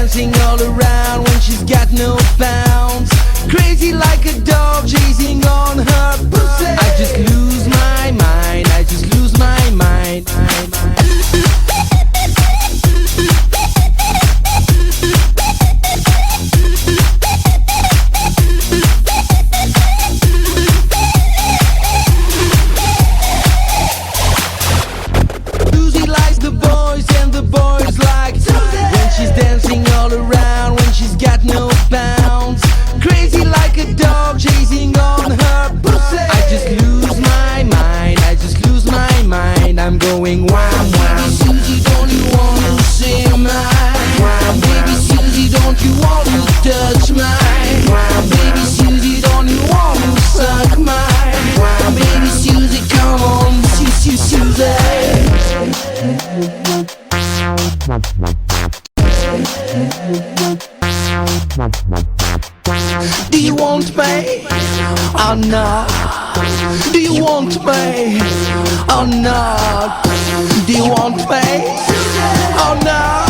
dancing all around when she's got no bounds. Crazy like a dog chasing on her pussy. I just lose my mind, I just lose my mind. Susie likes the boys and the boys like when she's dancing all around when she's got no bounds. Crazy like a dog chasing on her pussy. I just lose my mind, I just lose my mind. I'm going wham wham. Baby Susie, don't you wanna say mine? Wham, baby Susie, don't you wanna touch mine? Wham, baby Susie, don't you wanna suck mine? Wham, baby Susie, come on, Susie. Do you want me or not? Do you want me or not? Do you want me or not?